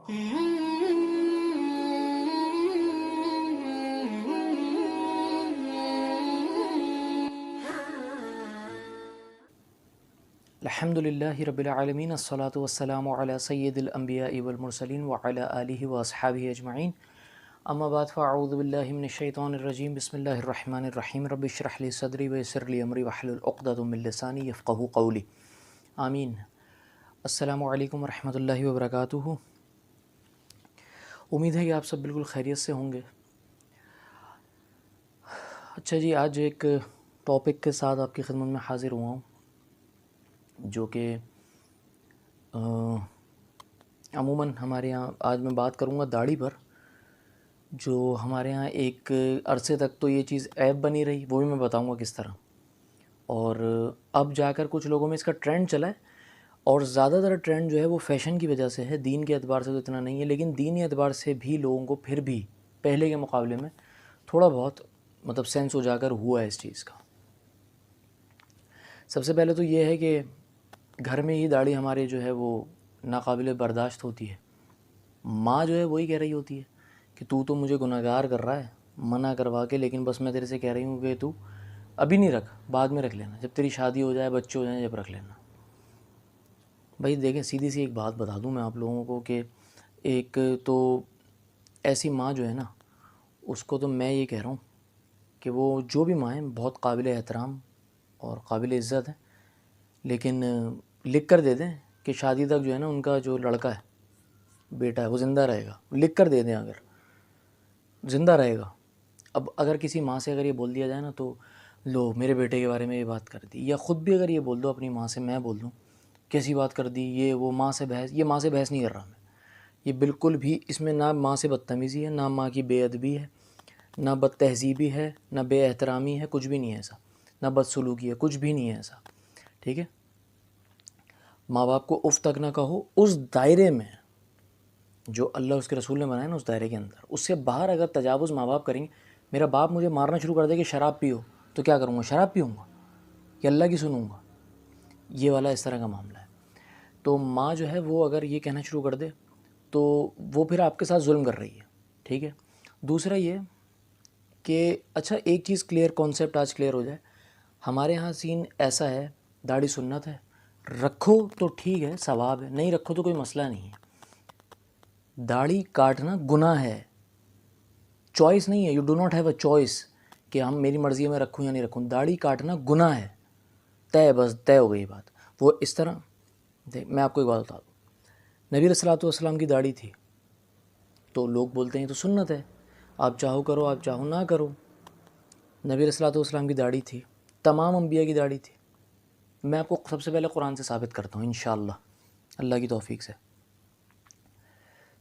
الحمدللہ رب العالمین الصلاۃ والسلام علی سید الانبیاء والمرسلین وعلی آلہ واصحابہ اجمعین اما بعد فاعوذ باللہ من الشیطان الرجیم بسم اللہ الرحمن الرحیم رب اشرح لی صدری ویسر لی امری واحلل عقدۃ من لسانی یفقہوا قولی آمین۔ السلام علیکم ورحمۃ اللہ وبرکاتہ۔ امید ہے کہ آپ سب بالکل خیریت سے ہوں گے۔ اچھا جی، آج ایک ٹاپک کے ساتھ آپ کی خدمت میں حاضر ہوا ہوں جو کہ عموماً ہمارے یہاں آج میں بات کروں گا داڑھی پر، جو ہمارے ہاں ایک عرصے تک تو یہ چیز عیب بنی رہی، وہ بھی میں بتاؤں گا کس طرح، اور اب جا کر کچھ لوگوں میں اس کا ٹرینڈ چلا ہے، اور زیادہ تر ٹرینڈ جو ہے وہ فیشن کی وجہ سے ہے، دین کے اعتبار سے تو اتنا نہیں ہے، لیکن دینی اعتبار سے بھی لوگوں کو پھر بھی پہلے کے مقابلے میں تھوڑا بہت مطلب سینس اجاگر ہوا ہے اس چیز کا۔ سب سے پہلے تو یہ ہے کہ گھر میں ہی داڑھی ہمارے جو ہے وہ ناقابل برداشت ہوتی ہے۔ ماں جو ہے وہی کہہ رہی ہوتی ہے کہ تو مجھے گناہگار کر رہا ہے منع کروا کے، لیکن بس میں تیرے سے کہہ رہی ہوں کہ تو ابھی نہیں رکھ، بعد میں رکھ لینا، جب تیری شادی ہو جائے، بچے ہو جائیں، جب رکھ لینا۔ بھائی دیکھیں، سیدھی سی ایک بات بتا دوں میں آپ لوگوں کو کہ ایک تو ایسی ماں جو ہے نا، اس کو تو میں یہ کہہ رہا ہوں کہ وہ جو بھی ماں ہیں بہت قابل احترام اور قابل عزت ہے، لیکن لکھ کر دے دیں کہ شادی تک جو ہے نا ان کا جو لڑکا ہے، بیٹا ہے، وہ زندہ رہے گا، لکھ کر دے دیں اگر زندہ رہے گا۔ اب اگر کسی ماں سے اگر یہ بول دیا جائے نا تو لو میرے بیٹے کے بارے میں یہ بات کر دی، یا خود بھی اگر یہ بول دو اپنی ماں سے، میں بول دوں کیسی بات کر دی، یہ وہ ماں سے بحث، یہ ماں سے بحث نہیں کر رہا میں، یہ بالکل بھی اس میں نہ ماں سے بدتمیزی ہے، نہ ماں کی بے ادبی ہے، نہ بد تہذیبی ہے، نہ بے احترامی ہے، کچھ بھی نہیں ہے ایسا، نہ بد سلوکی ہے، کچھ بھی نہیں ہے ایسا، ٹھیک ہے۔ ماں باپ کو اف تک نہ کہو، اس دائرے میں جو اللہ اس کے رسول نے بنایا نا، اس دائرے کے اندر، اس سے باہر اگر تجاوز ماں باپ کریں گے، میرا باپ مجھے مارنا شروع کر دے کہ شراب پیو، تو کیا کروں گا؟ شراب پیوں گا کہ اللہ کی سنوں گا؟ یہ والا اس طرح کا معاملہ ہے۔ تو ماں جو ہے وہ اگر یہ کہنا شروع کر دے تو وہ پھر آپ کے ساتھ ظلم کر رہی ہے، ٹھیک ہے۔ دوسرا یہ کہ اچھا ایک چیز کلیئر، کانسیپٹ آج کلیئر ہو جائے، ہمارے ہاں سین ایسا ہے، داڑھی سنت ہے، رکھو تو ٹھیک ہے، ثواب ہے، نہیں رکھو تو کوئی مسئلہ نہیں ہے۔ داڑھی کاٹنا گناہ ہے، چوائس نہیں ہے، you do not have a choice کہ ہم میری مرضی ہے میں رکھوں یا نہیں رکھوں، داڑھی کاٹنا گناہ ہے، طے، بس طے ہو گئی بات۔ وہ اس طرح میں آپ کو ایک بات بتا دوں، نبی علیہ الصلوۃ والسلام کی داڑھی تھی، تو لوگ بولتے ہیں تو سنت ہے، آپ چاہو کرو، آپ چاہو نہ کرو۔ نبی علیہ الصلوۃ والسلام کی داڑھی تھی، تمام انبیاء کی داڑھی تھی۔ میں آپ کو سب سے پہلے قرآن سے ثابت کرتا ہوں انشاءاللہ، اللہ کی توفیق سے۔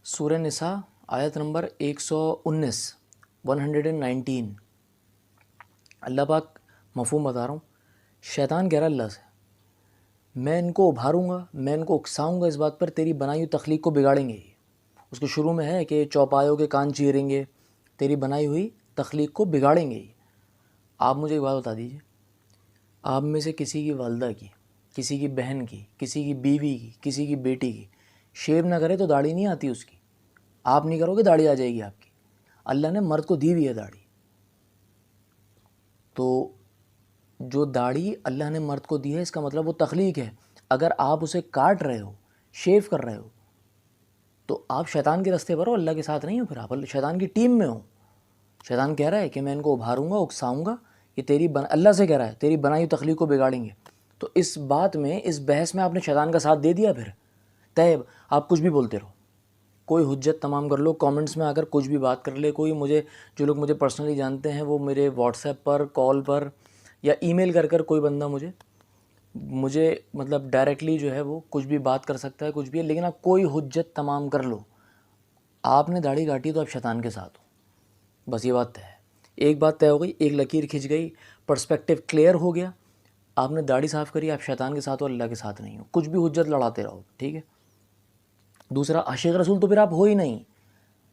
سورہ نساء آیت نمبر 119، اللہ پاک مفہوم بتا رہا ہوں، شیطان کہہ رہا اللہ سے، میں ان کو ابھاروں گا، میں ان کو اکساؤں گا اس بات پر تیری بنائی ہوئی تخلیق کو بگاڑیں گے۔ اس کے شروع میں ہے کہ چوپایوں کے کان چیریں گے، تیری بنائی ہوئی تخلیق کو بگاڑیں گے۔ آپ مجھے ایک بات بتا دیجیے، آپ میں سے کسی کی والدہ کی، کسی کی بہن کی، کسی کی بیوی کی، کسی کی بیٹی کی شیو نہ کرے تو داڑھی نہیں آتی اس کی، آپ نہیں کرو گے داڑھی آ جائے گی آپ کی۔ اللہ نے مرد کو دی ہوئی ہے داڑھی، تو جو داڑھی اللہ نے مرد کو دی ہے اس کا مطلب وہ تخلیق ہے۔ اگر آپ اسے کاٹ رہے ہو، شیو کر رہے ہو، تو آپ شیطان کے راستے پر ہو، اللہ کے ساتھ نہیں ہو، پھر آپ شیطان کی ٹیم میں ہو۔ شیطان کہہ رہا ہے کہ میں ان کو ابھاروں گا، اکساؤں گا، یہ اللہ سے کہہ رہا ہے تیری بنائی ہوئی تخلیق کو بگاڑیں گے۔ تو اس بات میں، اس بحث میں آپ نے شیطان کا ساتھ دے دیا، پھر طے، آپ کچھ بھی بولتے رہو، کوئی حجت تمام کر لو، کامنٹس میں آ کر کچھ بھی بات کر لے کوئی، مجھے جو لوگ مجھے پرسنلی جانتے ہیں وہ میرے واٹس ایپ پر، کال پر یا ای میل کر کوئی بندہ مجھے مطلب ڈائریکٹلی جو ہے وہ کچھ بھی بات کر سکتا ہے، کچھ بھی ہے، لیکن آپ کوئی حجت تمام کر لو، آپ نے داڑھی کاٹی تو آپ شیطان کے ساتھ ہو، بس یہ بات طے ہے۔ ایک بات طے ہو گئی، ایک لکیر کھنچ گئی، پرسپیکٹیو کلیئر ہو گیا، آپ نے داڑھی صاف کری، آپ شیطان کے ساتھ ہو، اللہ کے ساتھ نہیں ہو، کچھ بھی حجت لڑاتے رہو، ٹھیک ہے۔ دوسرا، عاشق رسول تو پھر آپ ہو ہی نہیں،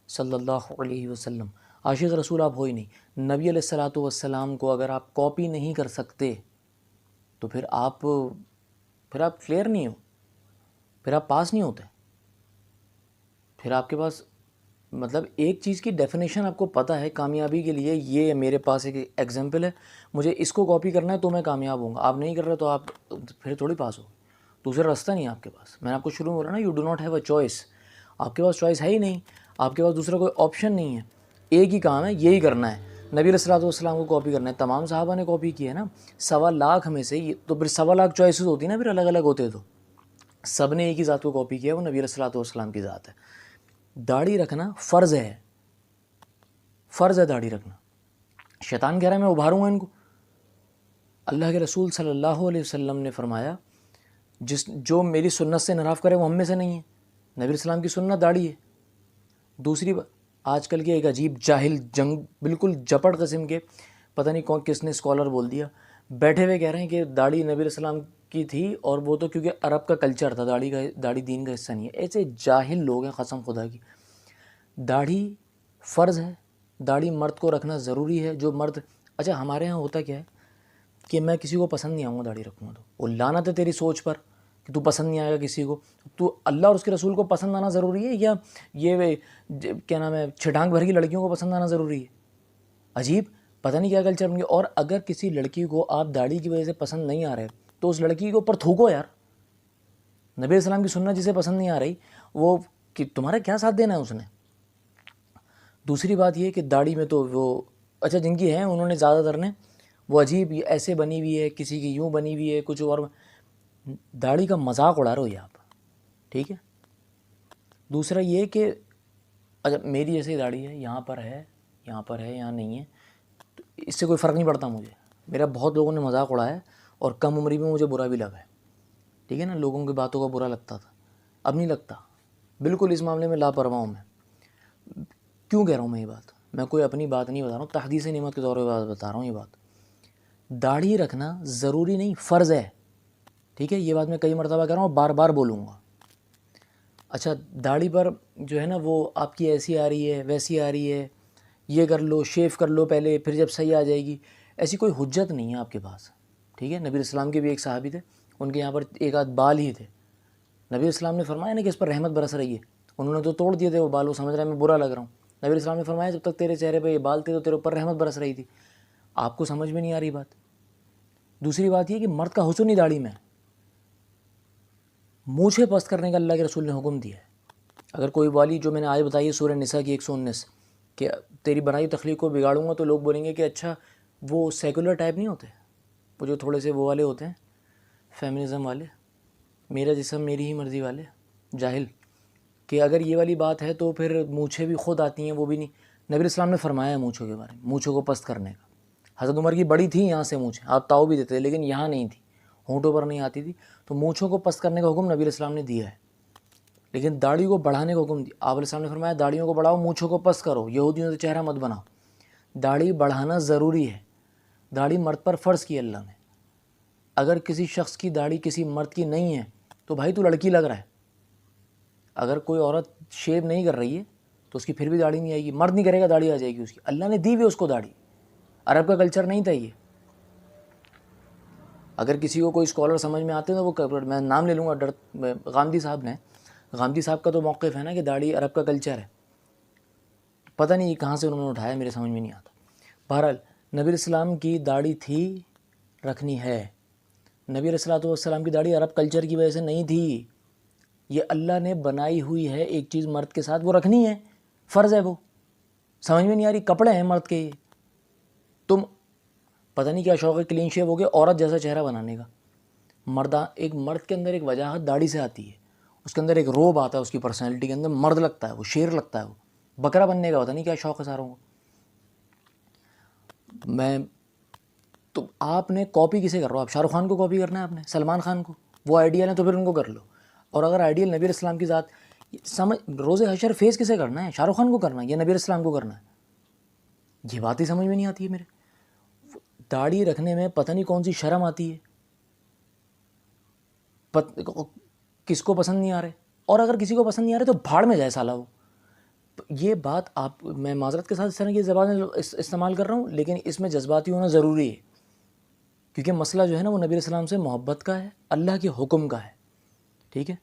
صلی اللہ علیہ وسلم، عاشق رسول آپ ہو ہی نہیں۔ نبی علیہ الصلوۃ والسلام کو اگر آپ کاپی نہیں کر سکتے تو پھر آپ کلیئر نہیں ہو، پھر آپ پاس نہیں ہوتے، پھر آپ کے پاس مطلب ایک چیز کی ڈیفینیشن آپ کو پتہ ہے کامیابی کے لیے، یہ میرے پاس ایک ایگزامپل ہے، مجھے اس کو کاپی کرنا ہے تو میں کامیاب ہوں گا، آپ نہیں کر رہے تو آپ پھر تھوڑی پاس ہو، دوسرا راستہ نہیں ہے آپ کے پاس. میں نے آپ کو شروع میں بولا نا، you do not have a choice, آپ کے پاس چوائس ہے ہی نہیں، آپ کے پاس دوسرا کوئی آپشن نہیں ہے، ایک ہی کام ہے، یہی کرنا ہے. نبی علیہ الصلوۃ والسلام کو کاپی کرنا ہے، تمام صحابہ نے کاپی کی ہے نا. 1.25 میں سے تو پھر 1.25 چوائسیز ہوتی نا، پھر الگ الگ ہوتے تو سب نے ایک ہی ذات کو کاپی کیا، وہ نبی علیہ الصلوۃ والسلام کی ذات ہے. داڑھی رکھنا فرض ہے، فرض ہے داڑھی رکھنا. شیطان کہہ رہا ہے میں ابھاروں گا ان کو. اللہ کے رسول صلی اللہ علیہ وسلم نے فرمایا جو میری سنت سے انحراف کرے وہ ہم میں سے نہیں ہے. نبی علیہ السلام کی سنت داڑھی ہے. دوسری بات، آج کل کے ایک عجیب جاہل جنگ بالکل جپٹ قسم کے، پتہ نہیں کس نے اسکالر بول دیا، بیٹھے ہوئے کہہ رہے ہیں کہ داڑھی نبی علیہ السلام کی تھی، اور وہ تو کیونکہ عرب کا کلچر تھا، داڑھی دین کا حصہ نہیں ہے. ایسے جاہل لوگ ہیں قسم خدا کی. داڑھی فرض ہے، داڑھی مرد کو رکھنا ضروری ہے. جو مرد، اچھا ہمارے ہاں ہوتا کیا ہے کہ میں کسی کو پسند نہیں آؤں گا داڑھی رکھوں گا تو، وہ لعنت ہے تیری سوچ پر کہ تو پسند نہیں آئے گا کسی کو. تو اللہ اور اس کے رسول کو پسند آنا ضروری ہے، یا یہ کیا نام ہے چھٹانگ بھر کی لڑکیوں کو پسند آنا ضروری ہے؟ عجیب، پتہ نہیں کیا کلچر بن گیا. اور اگر کسی لڑکی کو آپ داڑھی کی وجہ سے پسند نہیں آ رہے تو اس لڑکی کے اوپر تھوکو یار. نبی علیہ السلام کی سنت جسے پسند نہیں آ رہی وہ کہ تمہارا کیا ساتھ دینا ہے اس نے. دوسری بات یہ کہ داڑھی میں تو وہ اچھا جن کی ہیں انہوں نے زیادہ تر نے وہ عجیب ایسے بنی ہوئی ہے، کسی کی یوں بنی ہوئی ہے، کچھ اور. داڑھی کا مذاق اڑا رہے ہو یہ آپ، ٹھیک ہے. دوسرا یہ کہ اچھا میری جیسے داڑھی ہے، یہاں پر ہے، یہاں پر ہے، یہاں نہیں ہے، تو اس سے کوئی فرق نہیں پڑتا مجھے. میرا بہت لوگوں نے مذاق اڑایا ہے اور کم عمری میں مجھے برا بھی لگا ہے، ٹھیک ہے نا. لوگوں کی باتوں کا برا لگتا تھا، اب نہیں لگتا. بالکل اس معاملے میں لاپرواہ ہوں میں. کیوں کہہ رہا ہوں میں یہ بات؟ میں کوئی اپنی بات نہیں بتا رہا ہوں، تحدیث نعمت کے طور پہ بتا رہا ہوں یہ بات. داڑھی رکھنا ضروری نہیں، فرض ہے، ٹھیک ہے. یہ بات میں کئی مرتبہ کہہ رہا ہوں، بار بار بولوں گا. اچھا داڑھی پر جو ہے نا وہ آپ کی ایسی آ رہی ہے، ویسی آ رہی ہے، یہ کر لو، شیف کر لو پہلے، پھر جب صحیح آ جائے گی، ایسی کوئی حجت نہیں ہے آپ کے پاس، ٹھیک ہے. نبی علیہ السلام کے بھی ایک صحابی تھے، ان کے یہاں پر ایک آدھ بال ہی تھے. نبی علیہ السلام نے فرمایا نا کہ اس پر رحمت برس رہی ہے. انہوں نے تو توڑ دیے تھے وہ بال، وہ سمجھ رہے ہیں میں برا لگ رہا ہوں. نبی علیہ السلام نے فرمایا جب تک تیرے چہرے پہ یہ بال تھے تو تیرے اوپر رحمت برس رہی تھی. آپ کو سمجھ میں نہیں آ رہی بات. دوسری بات یہ کہ مرد کا حسن ہی داڑھی میں، مونچھیں پست کرنے کا اللہ کے رسول نے حکم دیا ہے. اگر کوئی والی جو میں نے آج بتائی ہے سورہ نساء کی 119 کہ تیری بنائی تخلیق کو بگاڑوں گا، تو لوگ بولیں گے کہ اچھا وہ سیکولر ٹائپ نہیں ہوتے، وہ جو تھوڑے سے وہ والے ہوتے ہیں فیمنزم والے، میرا جسم میری ہی مرضی والے جاہل، کہ اگر یہ والی بات ہے تو پھر مونچھیں بھی خود آتی ہیں، وہ بھی نہیں. نبی علیہ السلام نے فرمایا ہے مونچھوں کے بارے میں، مونچھوں کو پست کرنے کا. حضرت عمر کی بڑی تھی یہاں سے مونچھیں، آپ تاؤ بھی دیتے لیکن یہاں نہیں تھی، ہونٹوں پر نہیں آتی تھی، تو مونچھوں کو پست کرنے کا حکم نبی علیہ السلام نے دیا ہے. لیکن داڑھی کو بڑھانے کا حکم دیا. آپ علیہ السلام نے فرمایا داڑھیوں کو بڑھاؤ، مونچھوں کو پست کرو، یہودیوں سے چہرہ مت بناؤ. داڑھی بڑھانا ضروری ہے. داڑھی مرد پر فرض کی اللہ نے. اگر کسی شخص کی داڑھی کسی مرد کی نہیں ہے تو بھائی تو لڑکی لگ رہا ہے. اگر کوئی عورت شیو نہیں کر رہی ہے تو اس کی پھر بھی داڑھی نہیں آئے گی. مرد نہیں کرے گا داڑھی آ جائے گی اس کی. اللہ نے دی ہوئی اس کو داڑھی، عرب کا کلچر نہیں تھا یہ. اگر کسی کو کوئی اسکالر سمجھ میں آتے ہیں تو وہ میں نام لے لوں گا، غامدی صاحب نے، غامدی صاحب کا تو موقف ہے نا کہ داڑھی عرب کا کلچر ہے. پتہ نہیں کہاں سے انہوں نے اٹھایا، میرے سمجھ میں نہیں آتا. بہرحال نبی علیہ السلام کی داڑھی تھی، رکھنی ہے. نبی علیہ السلام کی داڑھی عرب کلچر کی وجہ سے نہیں تھی، یہ اللہ نے بنائی ہوئی ہے ایک چیز مرد کے ساتھ، وہ رکھنی ہے، فرض ہے. وہ سمجھ میں نہیں آ رہی، کپڑے ہیں مرد کے یہ. تم پتہ نہیں کیا شوق ہے کلین شیو ہو گیا عورت جیسا چہرہ بنانے کا. ایک مرد کے اندر ایک وجاہت داڑھی سے آتی ہے، اس کے اندر ایک روب آتا ہے، اس کی پرسنالٹی کے اندر مرد لگتا ہے، وہ شیر لگتا ہے، وہ بکرا بننے کا پتہ نہیں کیا شوق ہے ساروں کو. تو آپ نے کاپی کسے کر رہے ہو؟ آپ شاہ رخ خان کو کاپی کرنا ہے، آپ نے سلمان خان کو، وہ آئیڈیل ہیں تو پھر ان کو کر لو. اور اگر آئیڈیل نبی علیہ السلام کی ذات روز حشر فیس کسے کرنا ہے؟ شاہ رخ خان کو کرنا ہے یا نبی علیہ السلام کو کرنا ہے؟ یہ بات ہی سمجھ میں نہیں آتی ہے میرے. داڑھی رکھنے میں پتہ نہیں کون سی شرم آتی ہے، کس کو پسند نہیں آ رہے. اور اگر کسی کو پسند نہیں آ رہے تو بھاڑ میں جائے سالہ وہ. یہ بات آپ، میں معذرت کے ساتھ اس طرح کی زبان استعمال کر رہا ہوں لیکن اس میں جذباتی ہونا ضروری ہے، کیونکہ مسئلہ جو ہے نا وہ نبی علیہ السلام سے محبت کا ہے، اللہ کے حکم کا ہے، ٹھیک ہے.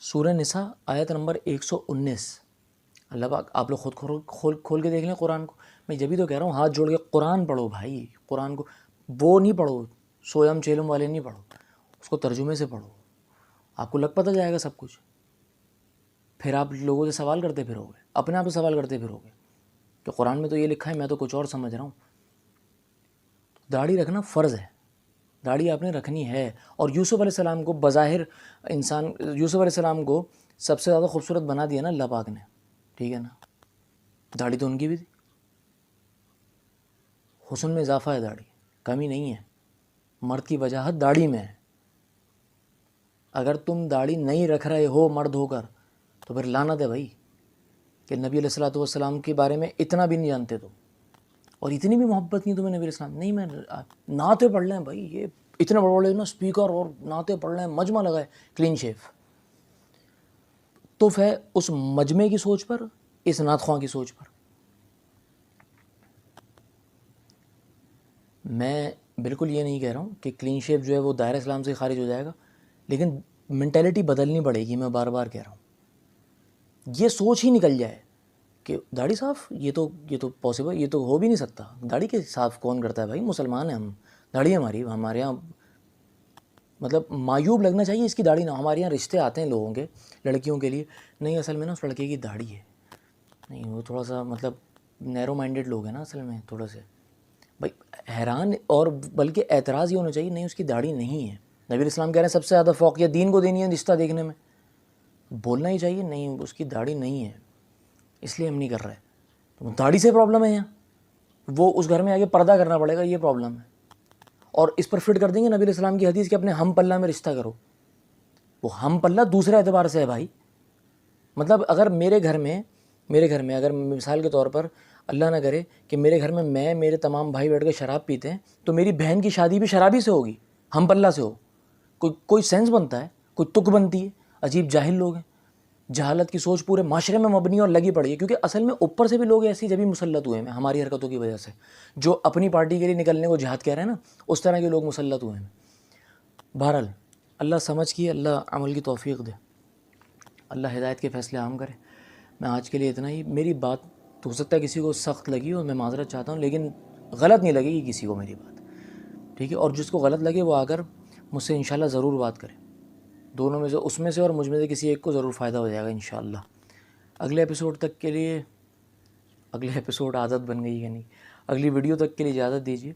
سورہ نساء آیت نمبر 119. اللہ پاک آپ لوگ خود کھول کے دیکھ لیں قرآن کو. میں جبھی تو کہہ رہا ہوں ہاتھ جوڑ کے قرآن پڑھو بھائی. قرآن کو وہ نہیں پڑھو سویم چیلم والے نہیں پڑھو, اس کو ترجمے سے پڑھو. آپ کو لگ پتہ جائے گا سب کچھ. پھر آپ لوگوں سے سوال کرتے پھرو گے, اپنے آپ سے سوال کرتے پھرو گے کہ قرآن میں تو یہ لکھا ہے, میں تو کچھ اور سمجھ رہا ہوں. داڑھی رکھنا فرض ہے, داڑھی آپ نے رکھنی ہے. اور یوسف علیہ السلام کو بظاہر انسان, یوسف علیہ السلام کو سب سے زیادہ خوبصورت بنا دیا نا اللہ پاک نے, ٹھیک ہے نا. داڑھی تو ان کی بھی تھی. حسن میں اضافہ ہے داڑھی, کمی نہیں ہے. مرد کی وجاہت داڑھی میں ہے. اگر تم داڑھی نہیں رکھ رہے ہو مرد ہو کر تو پھر لعنت ہے بھائی کہ نبی علیہ الصلوۃ والسلام کے بارے میں اتنا بھی نہیں جانتے تم, اور اتنی بھی محبت نہیں تمہیں نبی علیہ السلام. نہیں میں نعتیں پڑھ لیں بھائی, یہ اتنے بڑے بڑے نا اسپیکر اور نعتیں پڑھ لیں, مجمع لگائے, کلین شیف. تو ہے اس مجمع کی سوچ پر, اس نعت خواں کی سوچ پر. میں بالکل یہ نہیں کہہ رہا ہوں کہ کلین شیپ جو ہے وہ دائرہ اسلام سے خارج ہو جائے گا, لیکن مینٹیلٹی بدلنی پڑے گی. میں بار بار کہہ رہا ہوں, یہ سوچ ہی نکل جائے کہ داڑھی صاف, یہ تو پاسبل, یہ تو ہو بھی نہیں سکتا. داڑھی کے صاف کون کرتا ہے بھائی, مسلمان ہیں ہم, داڑھی ہمارے یہاں مطلب معیوب لگنا چاہیے اس کی داڑھی نہ. ہمارے یہاں رشتے آتے ہیں لوگوں کے, لڑکیوں کے لیے, نہیں اصل میں نا اس لڑکے کی داڑھی ہے. نہیں وہ تھوڑا سا مطلب نیرو مائنڈیڈ لوگ ہیں نا اصل میں تھوڑا سے بھائی, حیران. اور بلکہ اعتراض یہ ہونا چاہیے نہیں اس کی داڑھی نہیں ہے. نبی علیہ السلام کہہ رہے ہیں سب سے زیادہ فوقیت دین کو دینی ہے رشتہ دیکھنے میں. بولنا ہی چاہیے نہیں اس کی داڑھی نہیں ہے, اس لیے ہم نہیں کر رہے. تو داڑھی سے پرابلم ہے یہاں, وہ اس گھر میں آگے پردہ کرنا پڑے گا, یہ پرابلم ہے. اور اس پر فٹ کر دیں گے نبی علیہ السلام کی حدیث کہ اپنے ہم پلہ میں رشتہ کرو. وہ ہم پلہ دوسرے اعتبار سے ہے بھائی. مطلب اگر میرے گھر میں اگر مثال کے طور پر اللہ نہ کرے کہ میرے گھر میں میرے تمام بھائی بیٹھ کے شراب پیتے ہیں, تو میری بہن کی شادی بھی شرابی سے ہوگی, ہم پلہ سے ہو. کوئی سینس بنتا ہے, کوئی تک بنتی ہے. عجیب جاہل لوگ ہیں, جہالت کی سوچ پورے معاشرے میں مبنی اور لگی پڑی ہے. کیونکہ اصل میں اوپر سے بھی لوگ ایسی جبھی مسلط ہوئے ہیں ہماری حرکتوں کی وجہ سے, جو اپنی پارٹی کے لیے نکلنے کو جہاد کہہ رہے ہیں نا, اس طرح کے لوگ مسلط ہوئے ہیں. بہرحال اللہ سمجھ کی, اللہ عمل کی توفیق دے, اللہ ہدایت کے فیصلے عام کرے. میں آج کے لیے اتنا ہی. میری بات تو ہو سکتا ہے کسی کو سخت لگی ہو, میں معذرت چاہتا ہوں, لیکن غلط نہیں لگے گی کسی کو میری بات, ٹھیک ہے. اور جس کو غلط لگے وہ آ کر مجھ سے انشاءاللہ ضرور بات کرے. دونوں میں سے, اس میں سے اور مجھ میں سے کسی ایک کو ضرور فائدہ ہو جائے گا انشاءاللہ. اگلے ایپیسوڈ تک کے لیے, اگلے ایپیسوڈ عادت بن گئی کہ نہیں, اگلی ویڈیو تک کے لیے اجازت دیجیے.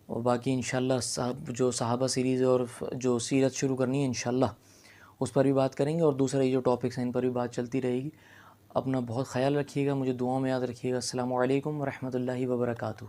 اور باقی انشاءاللہ جو صحابہ سیریز اور جو سیرت شروع کرنی ہے انشاءاللہ اس پر بھی بات کریں گے, اور دوسرے جو ٹاپکس ہیں ان پر بھی بات چلتی رہے گی. اپنا بہت خیال رکھیے گا, مجھے دعاؤں میں یاد رکھیے گا. السلام علیکم ورحمۃ اللہ وبرکاتہ.